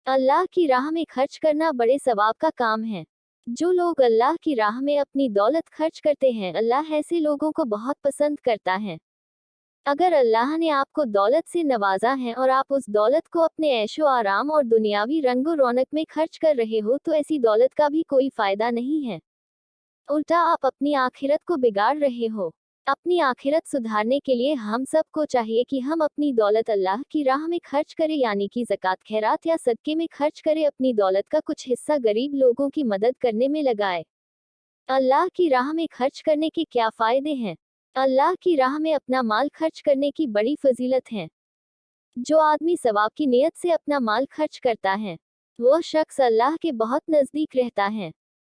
अल्लाह की राह में खर्च करना बड़े सवाब का काम है। जो लोग अल्लाह की राह में अपनी दौलत खर्च करते हैं, अल्लाह ऐसे लोगों को बहुत पसंद करता है। अगर अल्लाह ने आपको दौलत से नवाजा है और आप उस दौलत को अपने ऐशो आराम और दुनियावी रंगो रौनक में खर्च कर रहे हो, तो ऐसी दौलत का भी कोई फायदा नहीं है। उल्टा आप अपनी आखिरत को बिगाड़ रहे हो। अपनी आखिरत सुधारने के लिए हम सबको चाहिए कि हम अपनी दौलत अल्लाह की राह में खर्च करें, यानी कि ज़कात, खैरात या सदके में खर्च करें। अपनी दौलत का कुछ हिस्सा गरीब लोगों की मदद करने में लगाए। अल्लाह की राह में खर्च करने के क्या फायदे हैं? अल्लाह की राह में अपना माल खर्च करने की बड़ी फजीलत है। जो आदमी सवाब की नीयत से अपना माल खर्च करता है, वह शख्स अल्लाह के बहुत नज़दीक रहता है।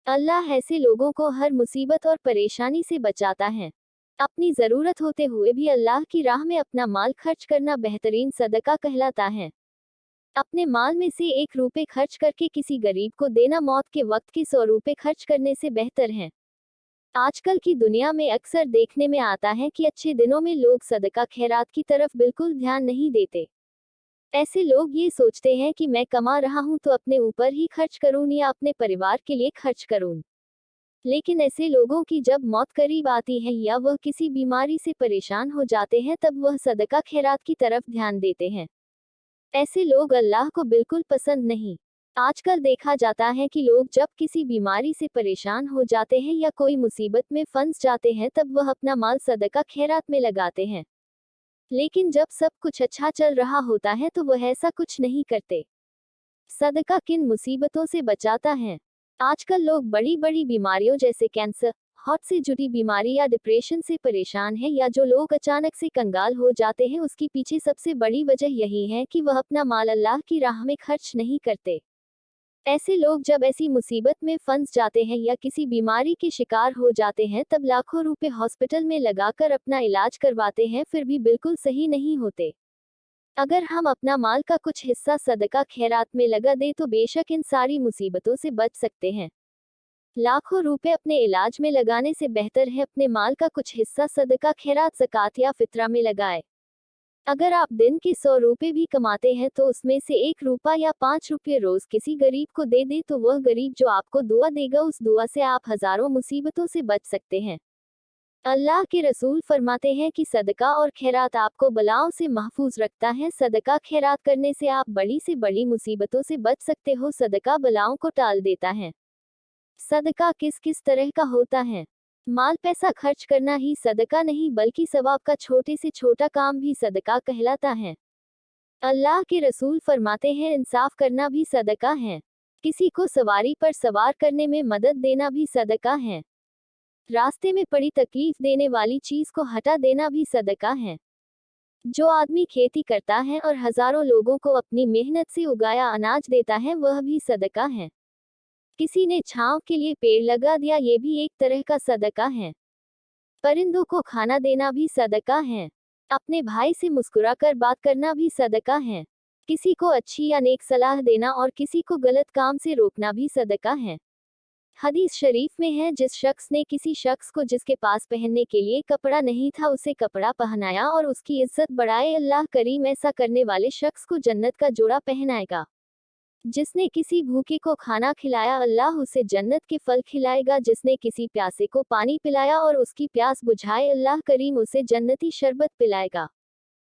अल्लाह ऐसे लोगों को हर मुसीबत और परेशानी से बचाता है। अपनी ज़रूरत होते हुए भी अल्लाह की राह में अपना माल खर्च करना बेहतरीन सदका कहलाता है। अपने माल में से 1 रुपए खर्च करके किसी गरीब को देना मौत के वक्त के 100 रुपए खर्च करने से बेहतर है। आजकल की दुनिया में अक्सर देखने में आता है कि अच्छे दिनों में लोग सदका खैरात की तरफ बिल्कुल ध्यान नहीं देते। ऐसे लोग ये सोचते हैं कि मैं कमा रहा हूँ तो अपने ऊपर ही खर्च करूँ या अपने परिवार के लिए खर्च करूँ। लेकिन ऐसे लोगों की जब मौत करीब आती है या वह किसी बीमारी से परेशान हो जाते हैं, तब वह सदका खैरात की तरफ ध्यान देते हैं। ऐसे लोग अल्लाह को बिल्कुल पसंद नहीं। आजकल देखा जाता है कि लोग जब किसी बीमारी से परेशान हो जाते हैं या कोई मुसीबत में फंस जाते हैं, तब वह अपना माल सदका खैरात में लगाते हैं। लेकिन जब सब कुछ अच्छा चल रहा होता है तो वह ऐसा कुछ नहीं करते। सदका किन मुसीबतों से बचाता है? आजकल लोग बड़ी बड़ी बीमारियों जैसे कैंसर, हार्ट से जुड़ी बीमारी या डिप्रेशन से परेशान हैं, या जो लोग अचानक से कंगाल हो जाते हैं, उसके पीछे सबसे बड़ी वजह यही है कि वह अपना माल अल्लाह की राह में खर्च नहीं करते। ऐसे लोग जब ऐसी मुसीबत में फंस जाते हैं या किसी बीमारी के शिकार हो जाते हैं, तब लाखों रुपए हॉस्पिटल में लगाकर अपना इलाज करवाते हैं, फिर भी बिल्कुल सही नहीं होते। अगर हम अपना माल का कुछ हिस्सा सदका खैरात में लगा दें तो बेशक इन सारी मुसीबतों से बच सकते हैं। लाखों रुपए अपने इलाज में लगाने से बेहतर है अपने माल का कुछ हिस्सा सदका खैरात, ज़कात या फितरा में लगाए। अगर आप दिन के 100 रुपए भी कमाते हैं तो उसमें से 1 रुपया या 5 रुपये रोज किसी गरीब को दे दे, तो वह गरीब जो आपको दुआ देगा, उस दुआ से आप हजारों मुसीबतों से बच सकते हैं। अल्लाह के रसूल फरमाते हैं कि सदका और खैरात आपको बलाओं से महफूज रखता है। सदका खैरात करने से आप बड़ी से बड़ी मुसीबतों से बच सकते हो। सदका बलाओं को टाल देता है। सदका किस किस तरह का होता है? माल पैसा खर्च करना ही सदका नहीं, बल्कि सवाब का छोटे से छोटा काम भी सदका कहलाता है। अल्लाह के रसूल फरमाते हैं, इंसाफ करना भी सदका है। किसी को सवारी पर सवार करने में मदद देना भी सदका है। रास्ते में पड़ी तकलीफ देने वाली चीज को हटा देना भी सदका है। जो आदमी खेती करता है और हजारों लोगों को अपनी मेहनत से उगाया अनाज देता है, वह भी सदका है। किसी ने छांव के लिए पेड़ लगा दिया, ये भी एक तरह का सदका है। परिंदों को खाना देना भी सदका है। अपने भाई से मुस्कुराकर बात करना भी सदका है। किसी को अच्छी या नेक सलाह देना और किसी को गलत काम से रोकना भी सदका है। हदीस शरीफ में है, जिस शख्स ने किसी शख्स को जिसके पास पहनने के लिए कपड़ा नहीं था उसे कपड़ा पहनाया और उसकी इज्जत बढ़ाए, अल्लाह करीम ऐसा करने वाले शख्स को जन्नत का जोड़ा पहनाएगा। जिसने किसी भूखे को खाना खिलाया, अल्लाह उसे जन्नत के फल खिलाएगा। जिसने किसी प्यासे को पानी पिलाया और उसकी प्यास बुझाए, अल्लाह करीम उसे जन्नती शरबत पिलाएगा।